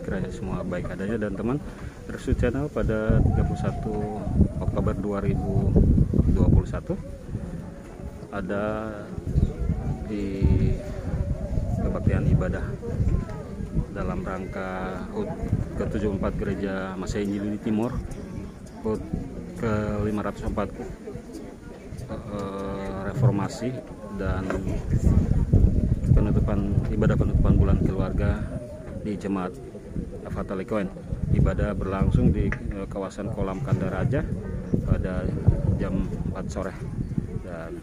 kiranya semua baik adanya. Dan teman, Restu Channel pada 31 Oktober 2021 ada di kebaktian ibadah dalam rangka HUT ke-74 Gereja Masehi Injil di Timur, HUT ke-504 reformasi dan ibadah penutupan bulan keluarga di Jemaat Fatalikoen. Ibadah berlangsung di kawasan Kolam Kandaraja pada jam 4 sore dan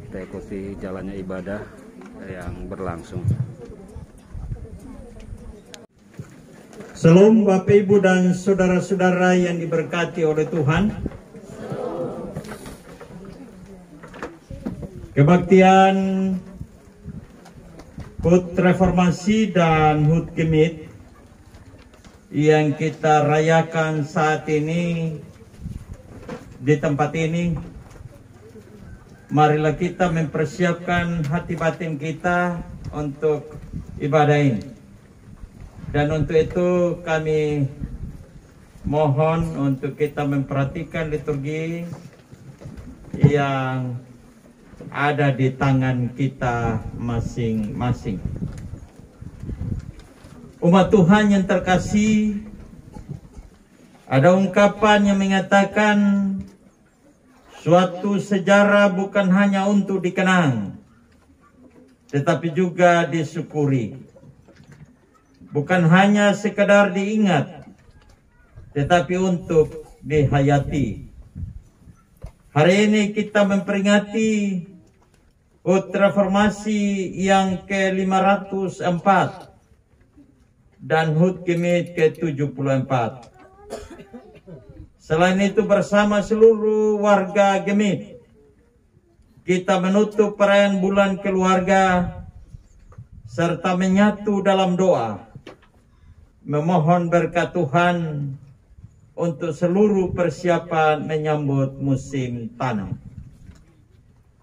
kita ikuti jalannya ibadah yang berlangsung. Salam Bapak Ibu dan saudara-saudara yang diberkati oleh Tuhan. Kebaktian HUT Reformasi dan HUT Gemit yang kita rayakan saat ini di tempat ini, marilah kita mempersiapkan hati batin kita untuk ibadah ini. Dan untuk itu kami mohon untuk kita memperhatikan liturgi yang ada di tangan kita masing-masing. Umat Tuhan yang terkasih, ada ungkapan yang mengatakan suatu sejarah bukan hanya untuk dikenang, tetapi juga disyukuri. Bukan hanya sekedar diingat, tetapi untuk dihayati. Hari ini kita memperingati HUT Reformasi yang ke-504 dan HUT Gemit ke-74. Selain itu, bersama seluruh warga Gemit, kita menutup perayaan bulan keluarga serta menyatu dalam doa, memohon berkat Tuhan untuk seluruh persiapan menyambut musim tanam.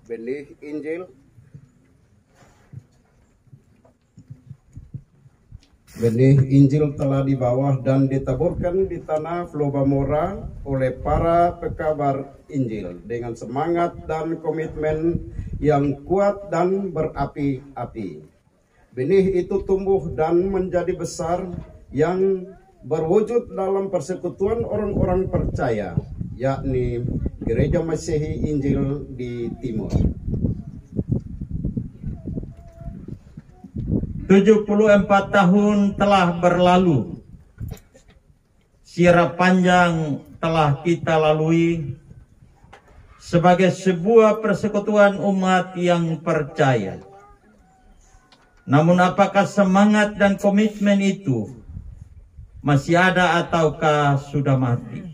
Benih Injil. Benih Injil telah dibawa dan ditaburkan di tanah Flobamora oleh para pekabar Injil dengan semangat dan komitmen yang kuat dan berapi-api. Benih itu tumbuh dan menjadi besar yang berwujud dalam persekutuan orang-orang percaya, yakni Gereja Masehi Injil di Timur. 74 tahun telah berlalu. Sirah panjang telah kita lalui sebagai sebuah persekutuan umat yang percaya. Namun apakah semangat dan komitmen itu masih ada ataukah sudah mati?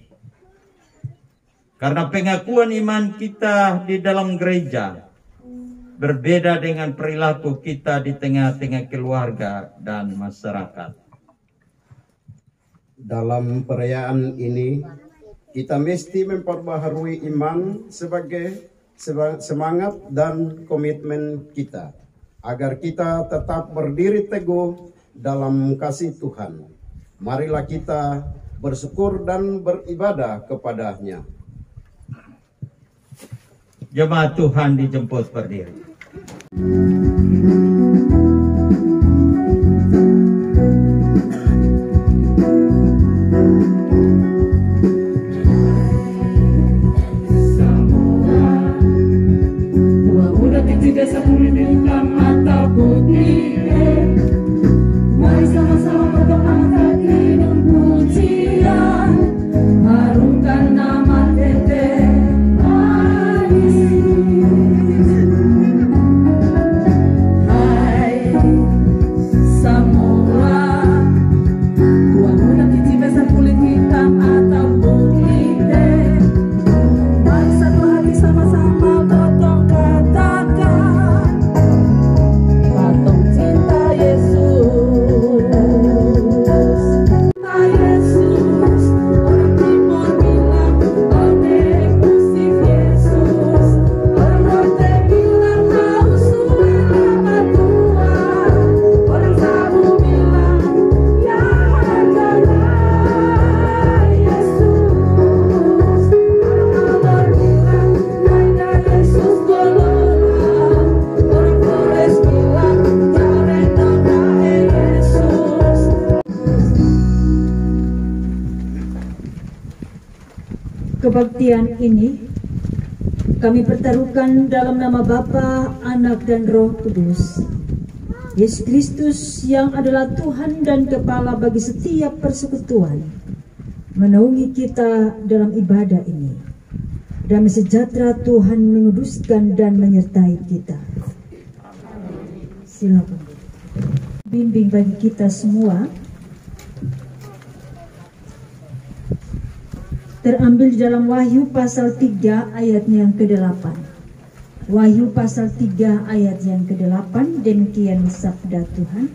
Karena pengakuan iman kita di dalam gereja berbeda dengan perilaku kita di tengah-tengah keluarga dan masyarakat. Dalam perayaan ini, kita mesti memperbaharui iman sebagai semangat dan komitmen kita, agar kita tetap berdiri teguh dalam kasih Tuhan. Marilah kita bersyukur dan beribadah kepada-Nya. Jemaat Tuhan dijemput berdiri. Mari sama-sama berdoa angkat hidung pujian, harumkan nama Tete manis. Kebaktian ini kami pertaruhkan dalam nama Bapa, Anak, dan Roh Kudus. Yesus Kristus yang adalah Tuhan dan Kepala bagi setiap persekutuan, menaungi kita dalam ibadah ini. Damai sejahtera Tuhan menguduskan dan menyertai kita. Silakan. Bimbing bagi kita semua. Terambil di dalam Wahyu pasal 3 ayatnya yang ke-8. Wahyu pasal 3 ayat yang ke-8, demikian sabda Tuhan.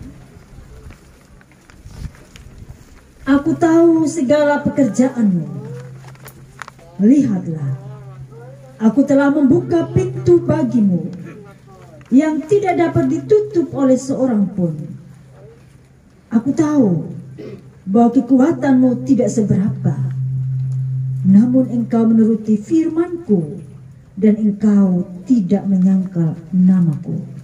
Aku tahu segala pekerjaanmu. Lihatlah, aku telah membuka pintu bagimu yang tidak dapat ditutup oleh seorang pun. Aku tahu bahwa kekuatanmu tidak seberapa, namun engkau menuruti firman-Ku dan engkau tidak menyangkal nama-Ku.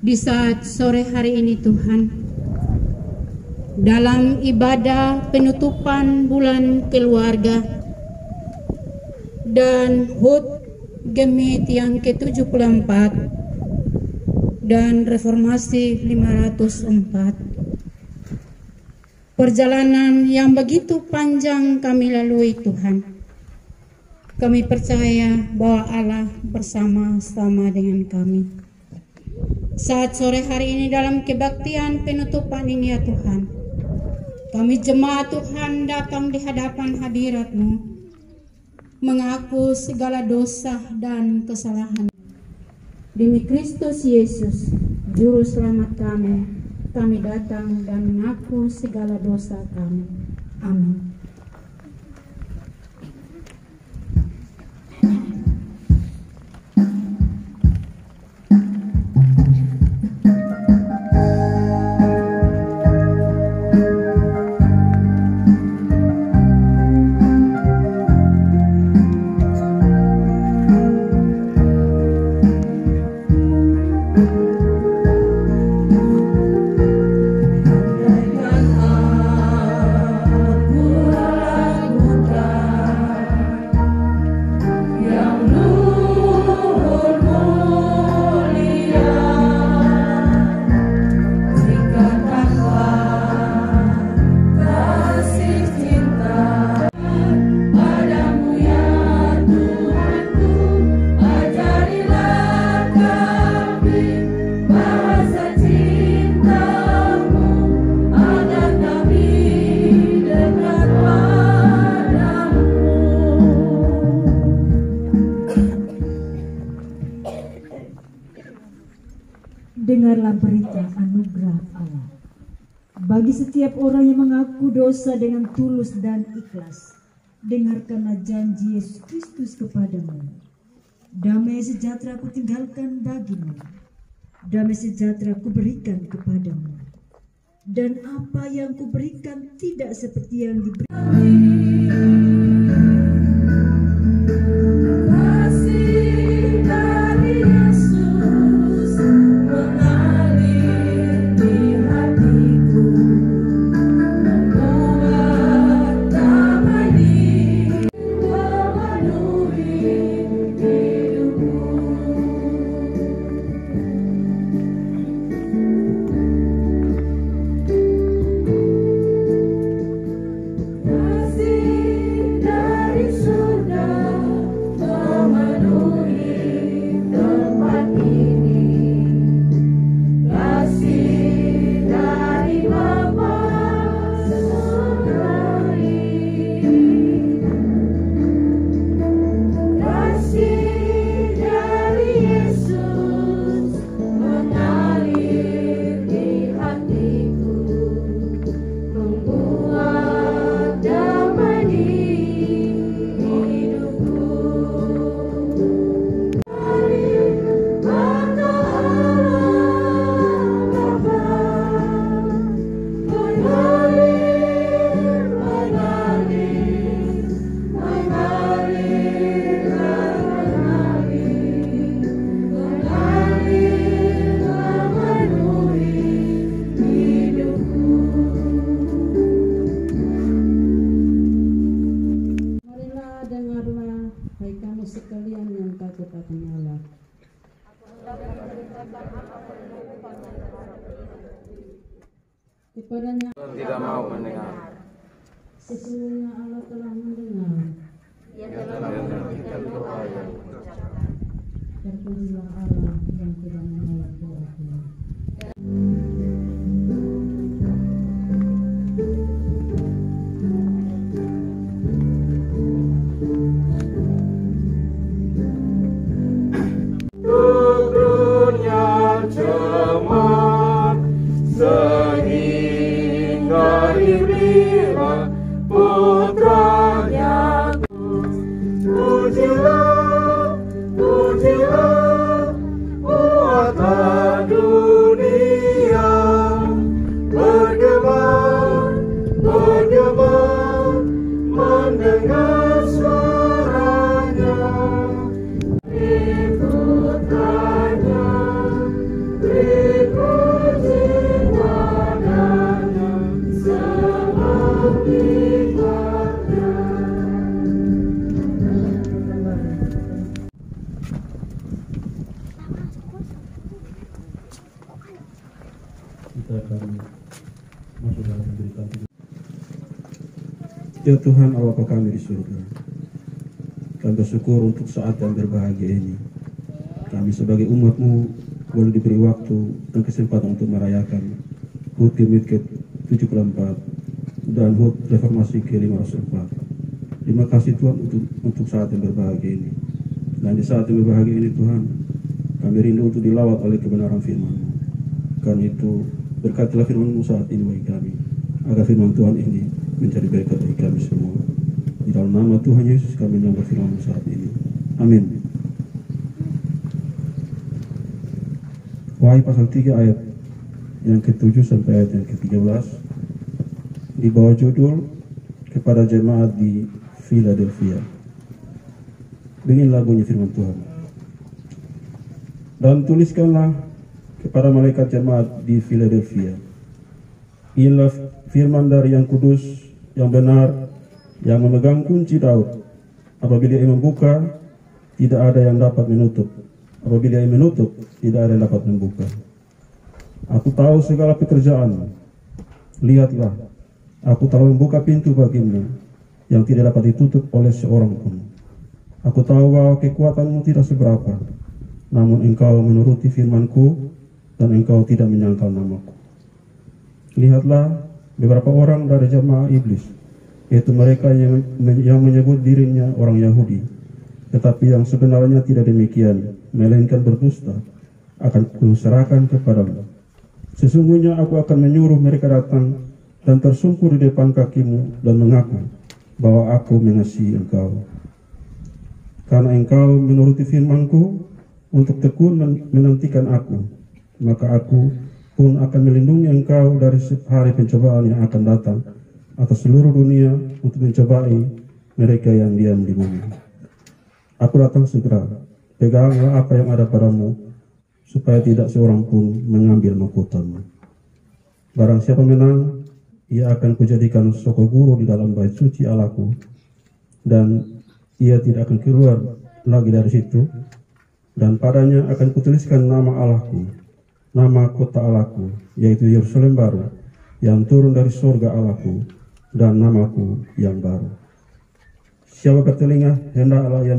Di saat sore hari ini Tuhan, dalam ibadah penutupan bulan keluarga dan HUT Gemit yang ke-74 dan Reformasi 504, perjalanan yang begitu panjang kami lalui Tuhan, kami percaya bahwa Allah bersama-sama dengan kami. Saat sore hari ini dalam kebaktian penutupan ini ya Tuhan, kami jemaat Tuhan datang di hadapan hadirat-Mu, mengaku segala dosa dan kesalahan. Demi Kristus Yesus, Juru Selamat kami datang dan mengaku segala dosa kami. Amin. Aku dengarlah berita anugerah Allah. Bagi setiap orang yang mengaku dosa dengan tulus dan ikhlas, dengarkanlah janji Yesus Kristus kepadamu. Damai sejahtera ku tinggalkan bagimu, damai sejahtera ku berikan kepadamu. Dan apa yang ku berikan tidak seperti yang diberikan. Sekalian yang takut akan Allah. Kepadanya tidak mau mendengar. Sesungguhnya Allah telah mendengar. Ia telah memberikan doa yang diucapkan. Terpujilah Allah yang tidak menolak doa-doa. Kita akan masuk dalam pemberitaan. Ya Tuhan, Allah Bapa kami di surga, kami bersyukur untuk saat yang berbahagia ini. Kami sebagai umat-Mu boleh diberi waktu dan kesempatan untuk merayakan HUT Gemit ke-74 dan HUT Reformasi ke-504. Terima kasih Tuhan untuk saat yang berbahagia ini. Dan di saat yang berbahagia ini Tuhan, kami rindu untuk dilawat oleh kebenaran firman-Mu. Karena itu, berkatilah firman-Mu saat ini bagi kami, agar firman Tuhan ini menjadi berkat bagi kami semua. Di dalam nama Tuhan Yesus kami menyembah firman-Mu saat ini. Amin. Wahai pasal 3 ayat yang ke-7 sampai ayat yang ke-13 di bawah judul kepada jemaat di Philadelphia. Beginilah bunyi firman Tuhan. Dan tuliskanlah kepada malaikat jemaat di Philadelphia. Inilah firman dari yang kudus, yang benar, yang memegang kunci Daud. Apabila ia membuka, tidak ada yang dapat menutup. Apabila ia menutup, tidak ada yang dapat membuka. Aku tahu segala pekerjaan. Lihatlah, aku telah membuka pintu bagimu yang tidak dapat ditutup oleh seorang pun. Aku tahu bahwa kekuatanmu tidak seberapa, namun engkau menuruti firmanku dan engkau tidak menyangkal namaku. Lihatlah, beberapa orang dari jemaah iblis, yaitu mereka yang menyebut dirinya orang Yahudi, tetapi yang sebenarnya tidak demikian, melainkan berdusta, akan kuserahkan kepadamu. Sesungguhnya aku akan menyuruh mereka datang dan tersungkur di depan kakimu dan mengaku bahwa aku mengasihi engkau. Karena engkau menuruti firman-Ku untuk tekun menantikan aku, maka aku pun akan melindungi engkau dari hari pencobaan yang akan datang atas seluruh dunia untuk mencobai mereka yang diam di bumi. Aku datang segera, peganglah apa yang ada padamu, supaya tidak seorang pun mengambil mahkotamu. Barang siapa menang, ia akan kujadikan soko guru di dalam bait suci Allahku, dan ia tidak akan keluar lagi dari situ, dan padanya akan kutuliskan nama Allahku, nama kota Allahku, yaitu Yerusalem baru, yang turun dari surga Allahku, dan namaku yang baru. Siapa bertelinga, hendaklah ia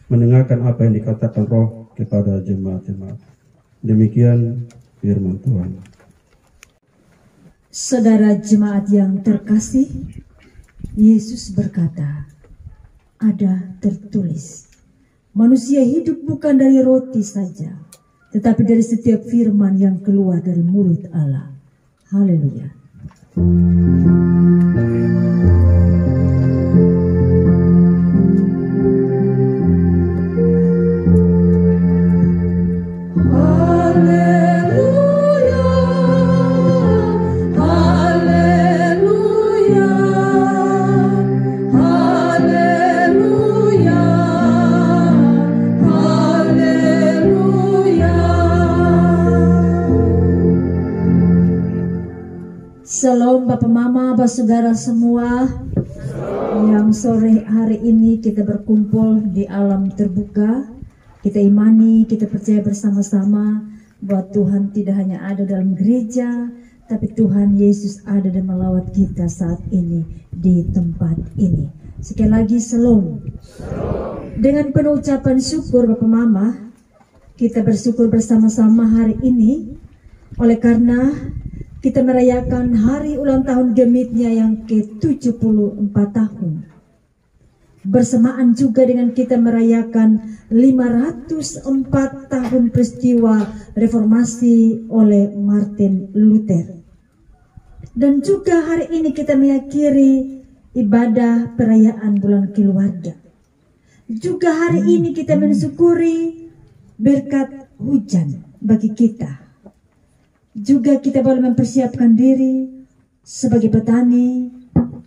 mendengarkan apa yang dikatakan Roh kepada jemaat-jemaat. Demikian firman Tuhan. Saudara jemaat yang terkasih, Yesus berkata, ada tertulis, manusia hidup bukan dari roti saja, tetapi dari setiap firman yang keluar dari mulut Allah. Haleluya. Shalom Bapak Mama, Bapak Saudara semua. Yang sore hari ini kita berkumpul di alam terbuka. Kita imani, kita percaya bersama-sama bahwa Tuhan tidak hanya ada dalam gereja, tapi Tuhan Yesus ada dan melawat kita saat ini di tempat ini. Sekali lagi shalom. Dengan penuh ucapan syukur Bapak Mama, kita bersyukur bersama-sama hari ini oleh karena kita merayakan hari ulang tahun Gemitnya yang ke-74 tahun. Bersamaan juga dengan kita merayakan 504 tahun peristiwa reformasi oleh Martin Luther. Dan juga hari ini kita mengakhiri ibadah perayaan bulan keluarga. Juga hari ini kita mensyukuri berkat hujan bagi kita. Juga kita boleh mempersiapkan diri sebagai petani,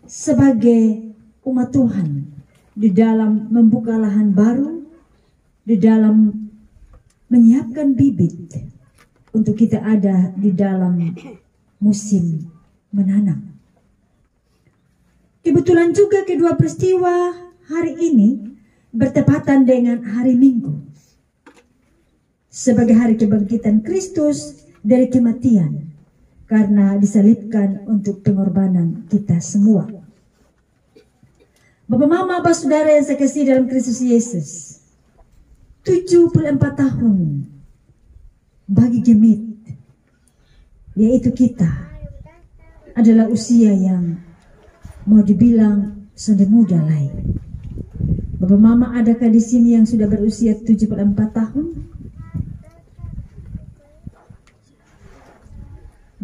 sebagai umat Tuhan di dalam membuka lahan baru, di dalam menyiapkan bibit untuk kita ada di dalam musim menanam. Kebetulan juga kedua peristiwa hari ini bertepatan dengan hari Minggu sebagai hari kebangkitan Kristus dari kematian karena disalibkan untuk pengorbanan kita semua. Bapak Mama, Bapak Saudara yang saya kasih dalam Kristus Yesus, 74 tahun bagi Gemit, yaitu kita, adalah usia yang mau dibilang sudah muda lah. Bapak Mama, adakah di sini yang sudah berusia 74 tahun?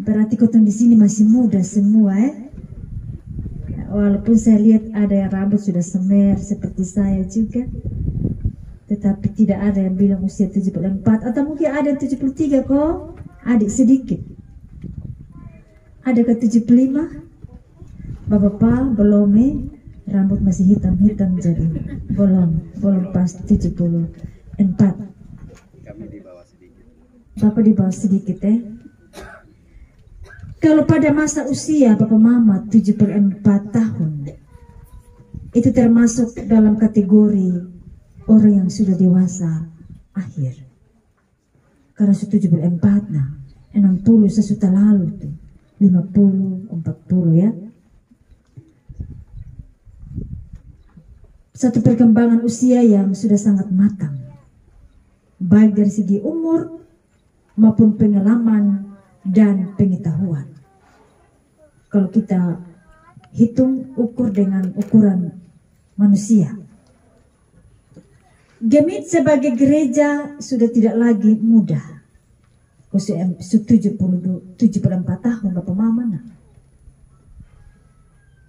Berarti kotong di sini masih muda semua Walaupun saya lihat ada yang rambut sudah semer seperti saya juga, tetapi tidak ada yang bilang usia 74 atau mungkin ada yang 73 kok, adik sedikit. Adakah 75? Bapak belum rambut masih hitam-hitam jadi belum pas 74. Bapak di bawah sedikit Kalau pada masa usia Bapak Mama 74 tahun, itu termasuk dalam kategori orang yang sudah dewasa akhir. Karena 74 nah 60 sesudah lalu tuh 50, 40 ya. Satu perkembangan usia yang sudah sangat matang, baik dari segi umur maupun pengalaman dan pengetahuan. Kalau kita hitung ukur dengan ukuran manusia, Gemit sebagai gereja sudah tidak lagi muda. Usia 74 tahun Bapak Mama. Nah,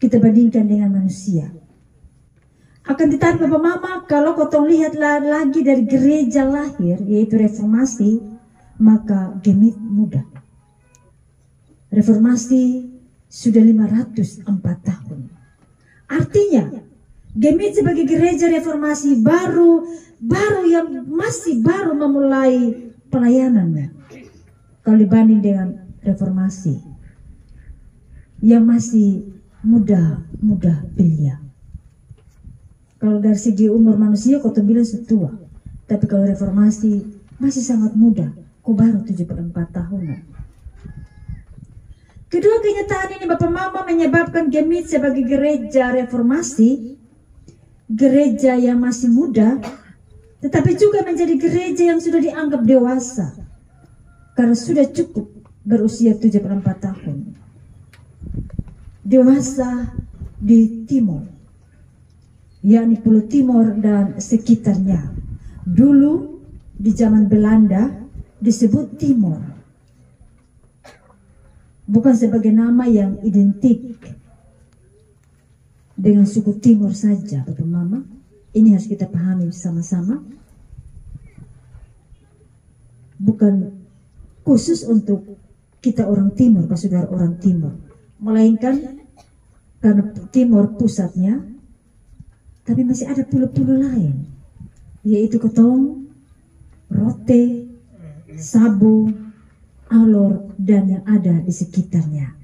kita bandingkan dengan manusia. Akan tetapi Bapak Mama, kalau kotong lihat lagi dari gereja lahir, yaitu reformasi, maka Gemit muda. Reformasi sudah 504 tahun. Artinya, Gemit sebagai gereja reformasi baru yang masih baru memulai pelayanannya. Kalau dibanding dengan reformasi yang masih muda belia. Kalau dari segi umur manusia kau bilang setua, tapi kalau reformasi masih sangat muda, kau baru 74 tahunan. Kedua kenyataan ini Bapak Mama menyebabkan Gemit sebagai gereja reformasi, gereja yang masih muda, tetapi juga menjadi gereja yang sudah dianggap dewasa karena sudah cukup berusia 74 tahun. Dewasa di timur, yakni Pulau Timor dan sekitarnya. Dulu di zaman Belanda disebut Timor, bukan sebagai nama yang identik dengan suku Timur saja, Bapak Mama. Ini harus kita pahami sama-sama. Bukan khusus untuk kita orang Timur, Pak Saudara orang Timur, melainkan karena Timur pusatnya, tapi masih ada pulau-pulau lain, yaitu Ketong, Rote, Sabo, Alor, dan yang ada di sekitarnya.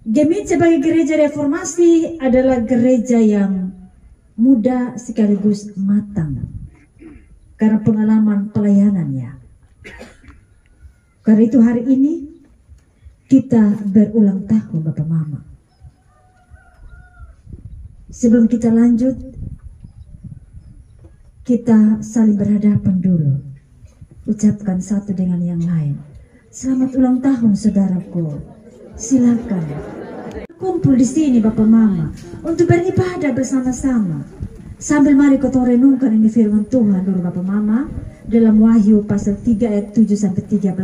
Gemit sebagai gereja reformasi adalah gereja yang muda sekaligus matang karena pengalaman pelayanannya. Karena itu hari ini kita berulang tahun Bapak Mama. Sebelum kita lanjut, kita saling berhadapan dulu. Ucapkan satu dengan yang lain. Selamat ulang tahun saudaraku. Silakan kumpul di sini Bapak Mama untuk beribadah bersama-sama. Sambil mari kita renungkan ini firman Tuhan dulu Bapak Mama dalam Wahyu pasal 3 ayat 7 sampai 13.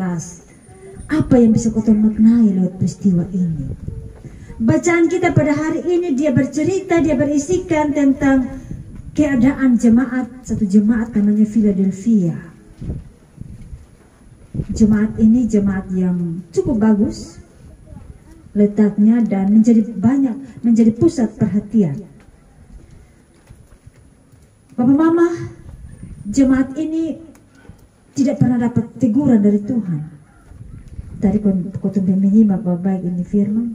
Apa yang bisa kita maknai lewat peristiwa ini? Bacaan kita pada hari ini dia bercerita, dia berisikan tentang keadaan jemaat, satu jemaat namanya Philadelphia. Jemaat ini jemaat yang cukup bagus letaknya dan menjadi pusat perhatian. Bapak Mama, jemaat ini tidak pernah dapat teguran dari Tuhan. Tadi kau menyimak baik ini firman,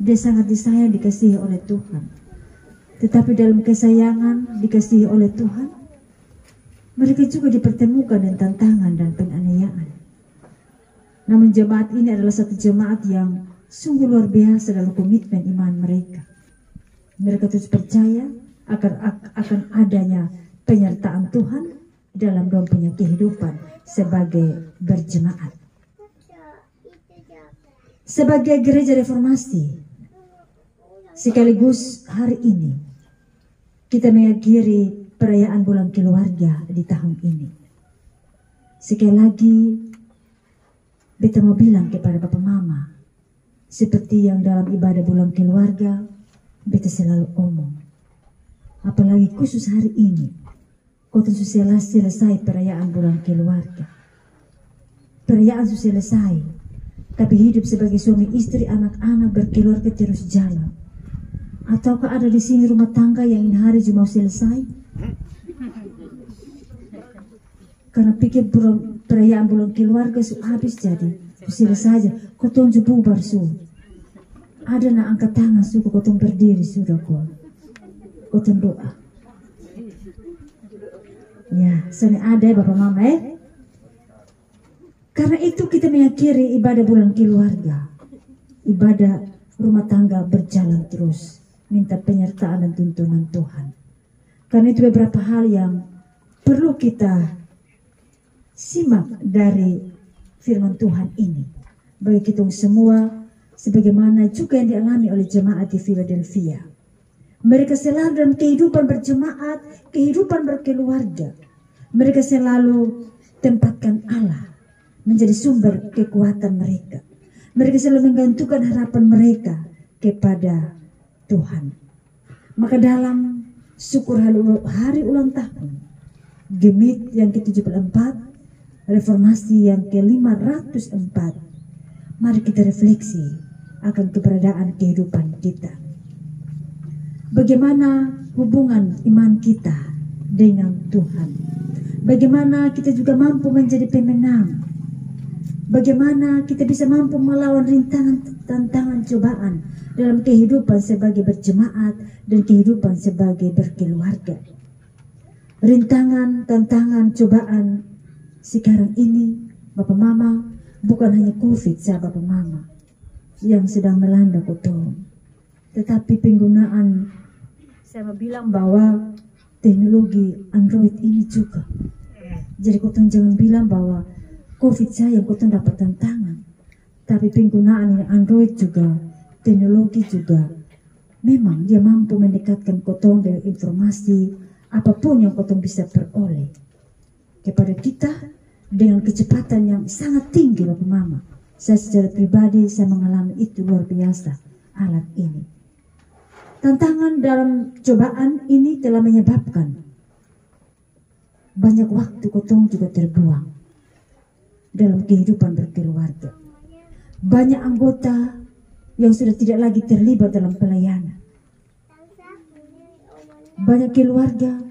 dia sangat disayang, dikasihi oleh Tuhan. Tetapi dalam kesayangan dikasihi oleh Tuhan, mereka juga dipertemukan dengan tantangan dan penganiayaan. Namun jemaat ini adalah satu jemaat yang sungguh luar biasa dalam komitmen iman mereka. Mereka terus percaya akan adanya penyertaan Tuhan dalam punya kehidupan sebagai berjemaat. Sebagai gereja reformasi, sekaligus hari ini kita mengakhiri perayaan bulan keluarga di tahun ini. Sekali lagi, beta mau bilang kepada Bapak Mama, seperti yang dalam ibadah bulan keluarga, beta selalu omong. Apalagi khusus hari ini, kau tentu selesai perayaan bulan keluarga. Perayaan sudah selesai, tapi hidup sebagai suami istri, anak-anak berkeluarga terus jalan. Ataukah ada di sini rumah tangga yang ini hari cuma selesai? Karena pikir perayaan bulan keluarga sudah habis jadi selesai saja. Kau tunjuk bubar su. Ada nak angkat tangan su, kau tong berdiri sudah kau. Kau tong doa. Ya, sana ada Bapak Mama Karena itu kita mengakhiri ibadah bulan keluarga. Ibadah rumah tangga berjalan terus. Minta penyertaan dan tuntunan Tuhan. Karena itu beberapa hal yang perlu kita simak dari firman Tuhan ini. Bagi kita semua, sebagaimana juga yang dialami oleh jemaat di Philadelphia. Mereka selalu dalam kehidupan berjemaat, kehidupan berkeluarga. Mereka selalu tempatkan Allah menjadi sumber kekuatan mereka. Mereka selalu menggantungkan harapan mereka kepada Tuhan. Maka dalam syukur hari ulang tahun Gemit yang ke-74, Reformasi yang ke-504, mari kita refleksi akan keberadaan kehidupan kita. Bagaimana hubungan iman kita dengan Tuhan? Bagaimana kita juga mampu menjadi pemenang? Bagaimana kita bisa mampu melawan rintangan, tantangan, cobaan dalam kehidupan sebagai berjemaat dan kehidupan sebagai berkeluarga? Rintangan, tantangan, cobaan sekarang ini, Bapak Mama, bukan hanya COVID sahabat Bapak Mama yang sedang melanda kotong, tetapi penggunaan, saya mau bilang bahwa teknologi Android ini juga. Jadi kotong jangan bilang bahwa COVID saya yang kotong dapat tantangan, tapi penggunaan Android juga, teknologi juga, memang dia mampu mendekatkan kotong dengan informasi apapun yang kotong bisa peroleh kepada kita dengan kecepatan yang sangat tinggi, Bapak Mama. Saya secara pribadi saya mengalami itu luar biasa alat ini. Tantangan dalam cobaan ini telah menyebabkan banyak waktu kotong juga terbuang dalam kehidupan berkeluarga. Banyak anggota yang sudah tidak lagi terlibat dalam pelayanan. Banyak keluarga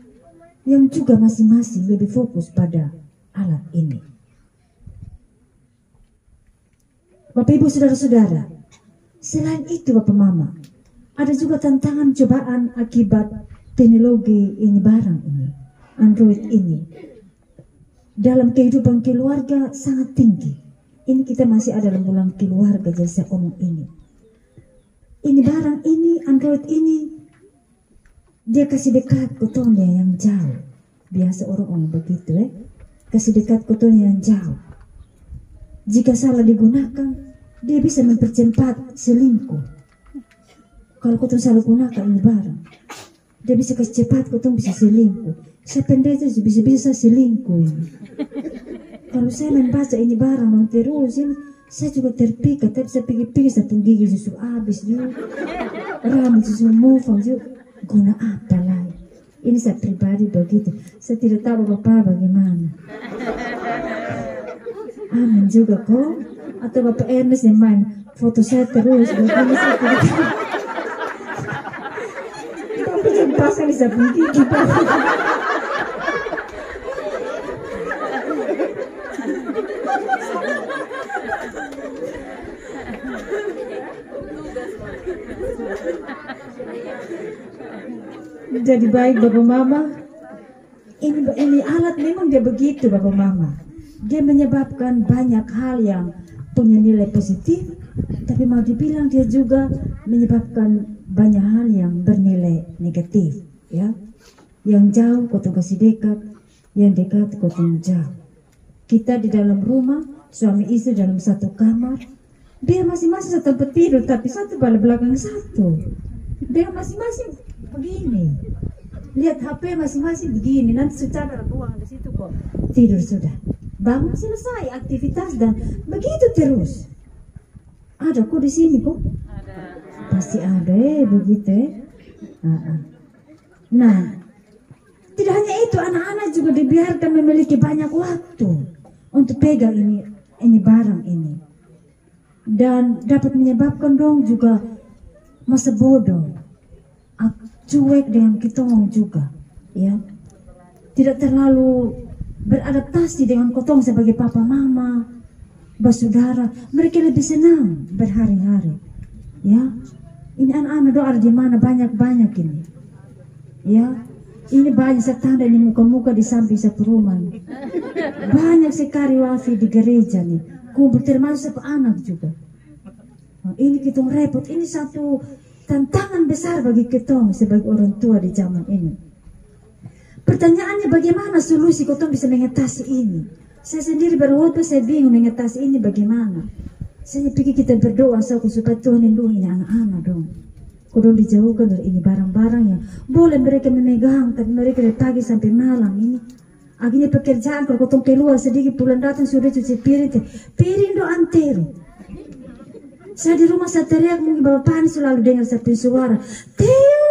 yang juga masing-masing lebih fokus pada alat ini. Bapak Ibu Saudara-saudara, selain itu Bapak Mama, ada juga tantangan cobaan akibat teknologi ini, barang ini, Android ini. Dalam kehidupan keluarga sangat tinggi. Ini kita masih ada dalam bulan keluarga, jadi saya omong ini. Ini barang ini, Android ini, dia kasih dekat kotornya yang jauh. Biasa orang begitu kasih dekat kotornya yang jauh. Jika salah digunakan, dia bisa mempercepat selingkuh. Kalau kotor salah gunakan ini barang, dia bisa kasih cepat kotor bisa selingkuh. Saya pendeta bisa selingkuh ini. Kalau saya membaca ini barang terus ini, saya juga terpikat. Tapi saya pikir-pikir saya pun gigi susu habis juga, rambut susu mufang juga. Guna apa lagi? Ini saya pribadi begitu. Saya tidak tahu Bapak bagaimana. Amin juga kok. Atau Bapak Ernest yang main foto saya terus. Begini saya tidak tahu. Tapi jangan pasang di sabun gigi Pak. Jadi baik Bapak Mama, ini alat memang dia begitu Bapak Mama. Dia menyebabkan banyak hal yang punya nilai positif, tapi mau dibilang dia juga menyebabkan banyak hal yang bernilai negatif, ya. Yang jauh kotong kasih dekat, yang dekat kotong jauh. Kita di dalam rumah, suami istri dalam satu kamar, dia masing-masing satu tempat tidur, tapi satu bala belakang satu. Dia masing-masing begini, lihat HP masing-masing begini, nanti secara ruang di situ kok tidur sudah, bangun selesai aktivitas dan begitu terus. Ada kok di sini kok? Ada. Pasti ada begitu Nah, tidak hanya itu, anak-anak juga dibiarkan memiliki banyak waktu untuk pegang ini barang ini, dan dapat menyebabkan dong juga masa bodoh, cuek dengan kitong juga, ya. Tidak terlalu beradaptasi dengan kotong sebagai papa mama, bersaudara. Mereka lebih senang berhari-hari, ya. Ini anak-anak doa di mana banyak ini, ya. Ini banyak tanda di muka-muka di samping satu rumah. Banyak sekali wifi di gereja nih, kumpul termasuk anak juga. Nah, ini kitong repot. Ini satu tantangan besar bagi ketong sebagai orang tua di zaman ini. Pertanyaannya, bagaimana solusi ketong bisa mengatasi ini? Saya sendiri berkhotbah, saya bingung mengatasi ini bagaimana. Saya pikir kita berdoa supaya Tuhan lindungi anak-anak dong. Kodong dijauhkan dari ini barang-barang yang boleh mereka memegang, tapi mereka dari pagi sampai malam ini Akhirnya pekerjaan kalau kotong keluar sedikit bulan datang sudah cuci piring do antero. Saya di rumah saya teriak, mungkin Bapak Pani selalu dengar satu suara, Teo.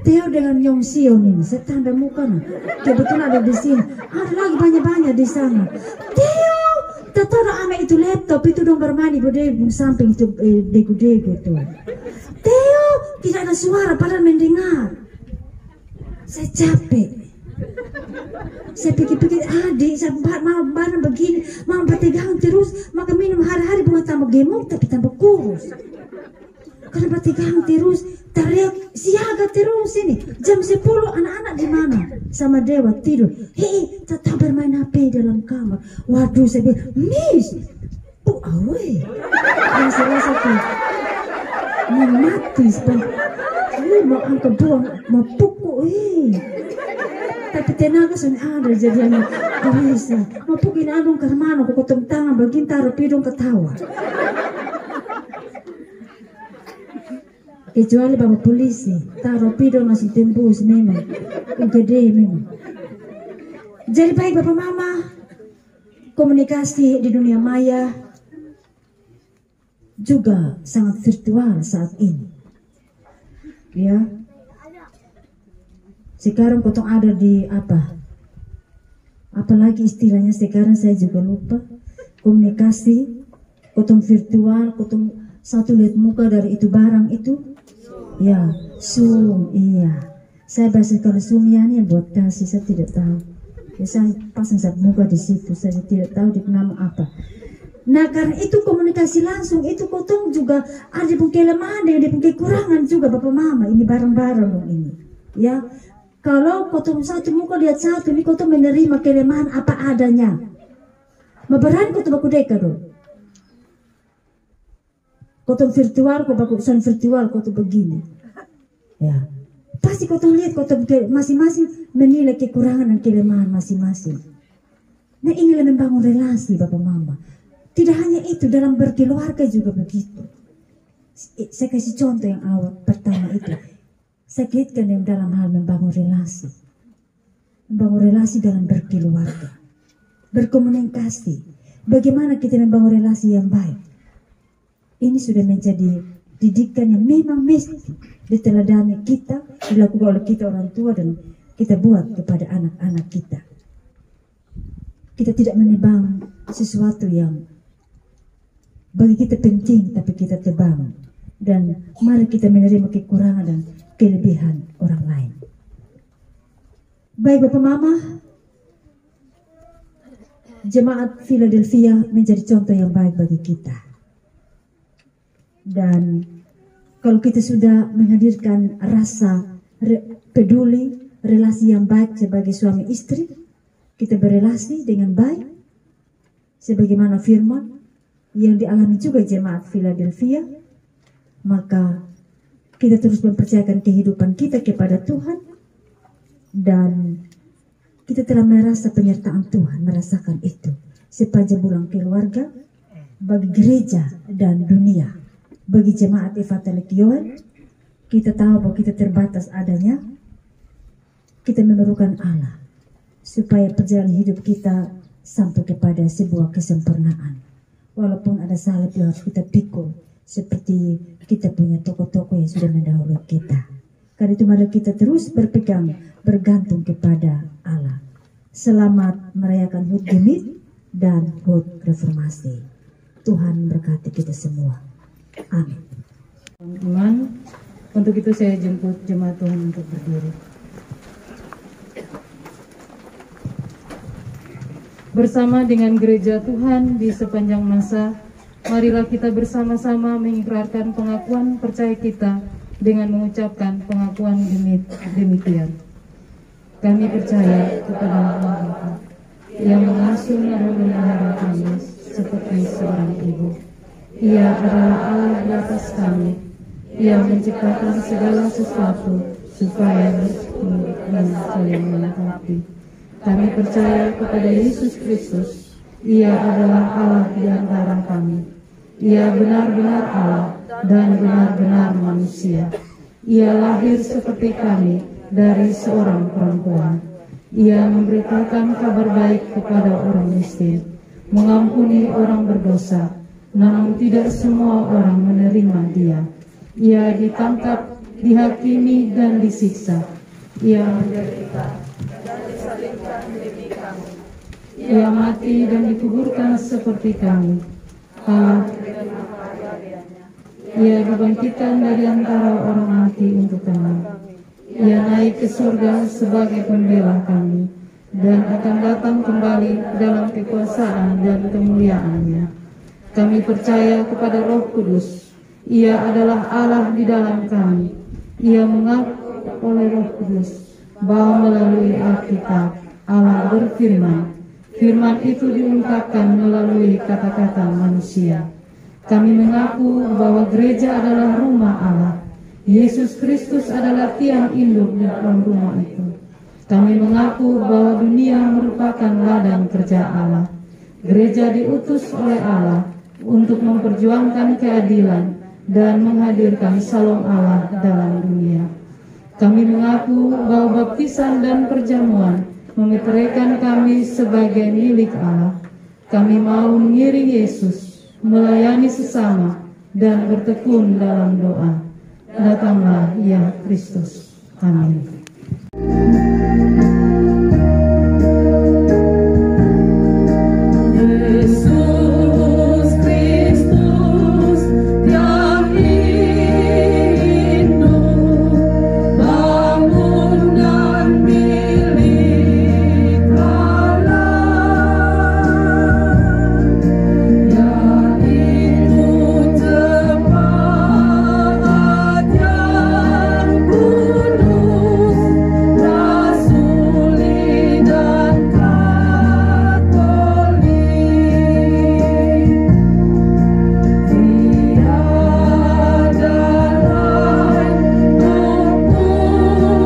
Teo dengan Nyong Sion ini, saya tanda muka nah. Kebetulan ada di sini, ada lagi banyak-banyak di sana. Teo, tak tahu ame itu laptop itu dong bermain di samping itu degu-degu tuh. Teo, tidak ada suara padahal mendengar. Saya capek. Saya pikir-pikir adik, saya mau barang begini, mau bertegang terus, maka minum hari-hari bukan tambah gemuk tapi tambah kurus. Karena bertegang terus, teriak siaga terus ini. Jam 10 anak-anak di mana? Sama Dewa tidur. Hei, tetap bermain HP dalam kamar. Waduh, saya bilang, Miss, awe. Yang saya rasa tuh, mau mati sebenarnya. Mau angkat buang, mau pukul, tapi tenaga sudah ada jadinya bisa. Mau pugin adung karmano ko kotong tangan bagin taruh pidong ketawa. Kecuali bapak polisi taruh pidong masih tembus memang, gede memang. Jadi baik bapak mama, komunikasi di dunia maya juga sangat virtual saat ini. Ya. Sekarang kotong ada di apalagi istilahnya sekarang saya juga lupa, komunikasi kotong virtual, kotong satu lihat muka dari itu barang itu ya Zoom. Iya, saya bahasa kalau Zoom ya nih buat kasih saya tidak tahu ya, saya pasang satu muka di situ, saya tidak tahu di nama apa. Nah karena itu komunikasi langsung itu kotong juga ada pun kelemahan dan ada pun kekurangan juga bapak mama, ini barang-barang ini ya. Kalau kotong satu muka lihat satu, ini kotong menerima kelemahan apa adanya. Mabarani kotong baku deka dong. Kotong virtual, kotong virtual, kotong begini. Ya, pasti kotong lihat kotong masing-masing menilai kekurangan dan kelemahan masing-masing. Nah inilah membangun relasi bapak mama. Tidak hanya itu, dalam berkeluarga juga begitu. Saya kasih contoh yang awal pertama itu. Saya kaitkan yang dalam hal membangun relasi dalam berkeluarga, berkomunikasi. Bagaimana kita membangun relasi yang baik? Ini sudah menjadi didikan yang memang mesti diteladani kita, dilakukan oleh kita orang tua dan kita buat kepada anak-anak kita. Kita tidak menebang sesuatu yang bagi kita penting, tapi kita tebang. Dan mari kita menerima kekurangan dan kelebihan orang lain. Baik Bapak Mama, Jemaat Philadelphia menjadi contoh yang baik bagi kita. Dan kalau kita sudah menghadirkan rasa peduli, relasi yang baik sebagai suami istri, kita berelasi dengan baik, sebagaimana firman yang dialami juga Jemaat Philadelphia, maka kita terus mempercayakan kehidupan kita kepada Tuhan dan kita telah merasa penyertaan Tuhan, merasakan itu sepanjang bulan keluarga bagi gereja dan dunia. Bagi jemaat Evangelikon, kita tahu bahwa kita terbatas adanya, kita memerlukan Allah supaya perjalanan hidup kita sampai kepada sebuah kesempurnaan. Walaupun ada salib yang harus kita pikul, seperti kita punya tokoh-tokoh yang sudah mendahului kita. Karena itu mari kita terus berpegang, bergantung kepada Allah. Selamat merayakan HUT Gemit dan HUT Reformasi. Tuhan berkati kita semua. Amin. Teman-teman, untuk itu saya jemput jemaat Tuhan untuk berdiri. Bersama dengan gereja Tuhan di sepanjang masa, marilah kita bersama-sama mengikrarkan pengakuan percaya kita dengan mengucapkan pengakuan demikian. Kami percaya kepada Allah yang mengasuh dan memelihara kami seperti seorang ibu. Ia adalah Allah di atas kami. Ia menciptakan segala sesuatu supaya dan saling melengkapi. Kami percaya kepada Yesus Kristus. Ia adalah Allah di antara kami. Ia benar-benar Allah dan benar-benar manusia. Ia lahir seperti kami dari seorang perempuan. Ia memberitakan kabar baik kepada orang miskin, mengampuni orang berdosa, namun tidak semua orang menerima dia. Ia ditangkap, dihakimi, dan disiksa. Ia menderita dan disalibkan demi kami. Ia mati dan dikuburkan seperti kami. Allah menerima karyanya. Ia dibangkitkan dari antara orang mati untuk kami. Ia naik ke surga sebagai pembela kami dan akan datang kembali dalam kekuasaan dan kemuliaannya. Kami percaya kepada Roh Kudus. Ia adalah Allah di dalam kami. Ia mengaku oleh Roh Kudus bahwa melalui Alkitab Allah berfirman. Firman itu diungkapkan melalui kata-kata manusia. Kami mengaku bahwa gereja adalah rumah Allah. Yesus Kristus adalah tiang induk di dalam rumah itu. Kami mengaku bahwa dunia merupakan ladang kerja Allah. Gereja diutus oleh Allah untuk memperjuangkan keadilan dan menghadirkan Shalom Allah dalam dunia. Kami mengaku bahwa baptisan dan perjamuan memeteraikan kami sebagai milik Allah. Kami mau mengiring Yesus, melayani sesama, dan bertekun dalam doa. Datanglah ya Kristus. Amin. Yesus Kristus yang hidup, bangunan milik Allah, yaitu jemaat yang kudus, rasuli dan katolik. Tiada lain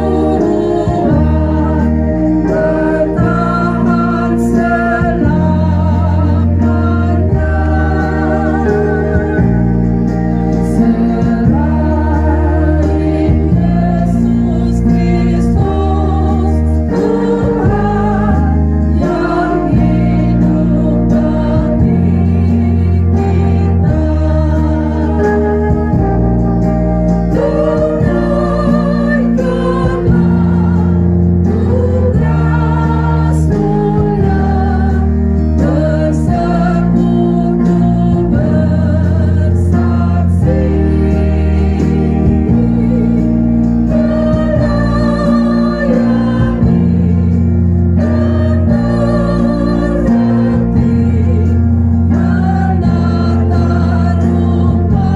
perburuan bertahan selamanya selain Yesus Kristus Tuhan yang hidup bagi kita. Tunaikanlah tugas mulia bersekutu bersaksi, melayani dan berbakti menata rumah Allah.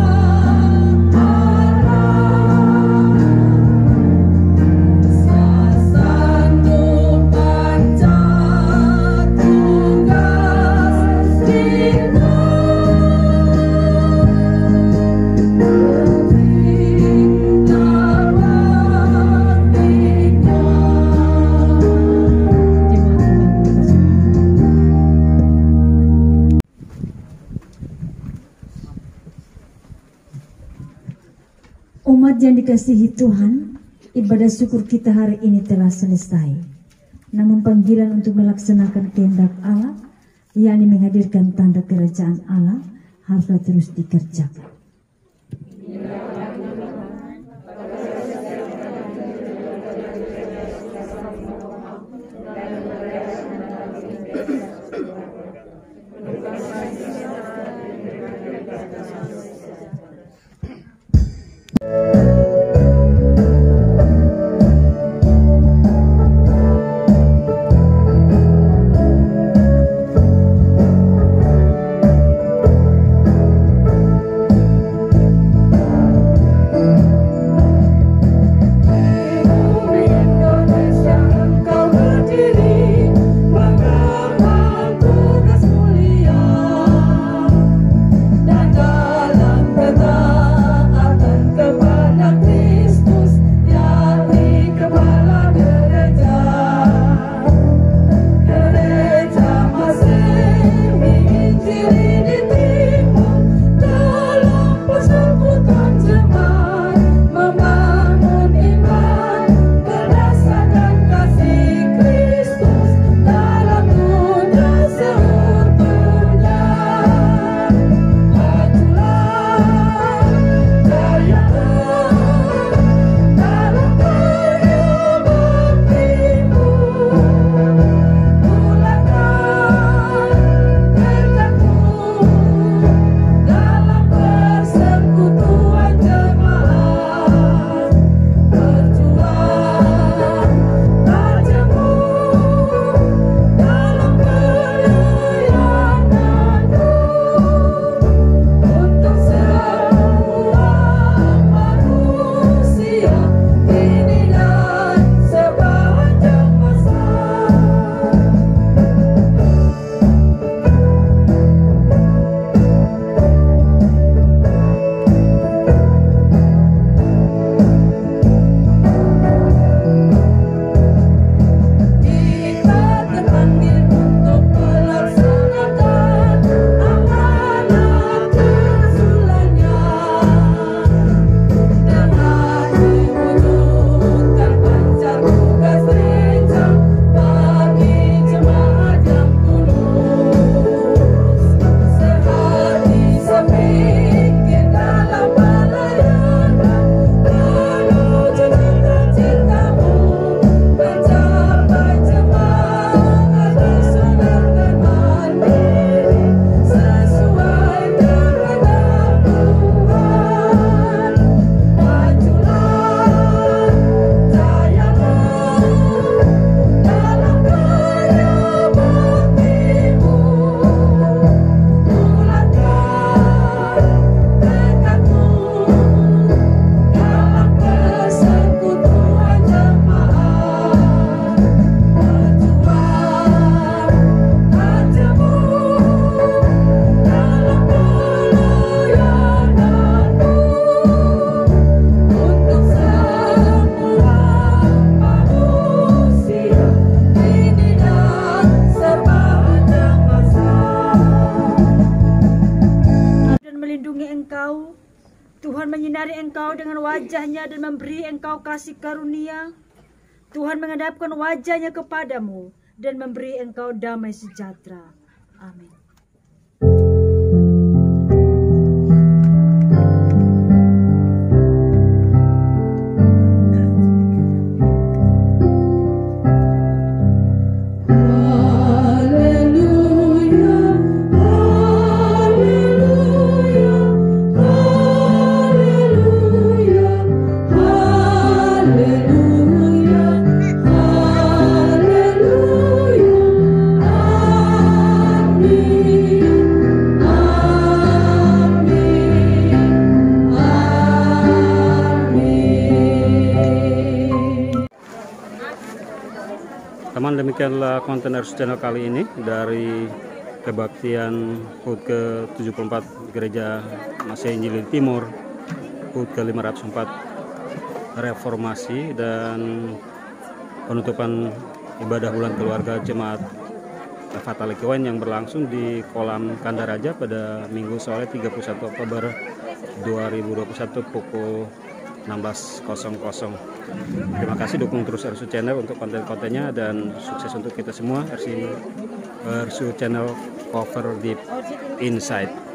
Sasando panca tugas kita, Umat yang dikasihi Tuhan, ibadah syukur kita hari ini telah selesai. Namun panggilan untuk melaksanakan kehendak Allah, yakni menghadirkan tanda kerajaan Allah, haruslah terus dikerjakan. menyinari engkau dengan wajahnya dan memberi engkau kasih karunia. Tuhan menghadapkan wajahnya kepadamu dan memberi engkau damai sejahtera. Amin. Teman, demikianlah konten Ersu Channel kali ini dari kebaktian HUT ke-74 Gereja Masehi Injil Timur, HUT ke-504 Reformasi, dan penutupan ibadah bulan keluarga Jemaat Fatale Kiwen yang berlangsung di Kolam Kandaraja pada Minggu sore 31 Oktober 2021 pukul 16.00. Terima kasih, dukung terus Ersu Channel untuk konten-kontennya, dan sukses untuk kita semua. Ersu Channel Cover Deep Insight.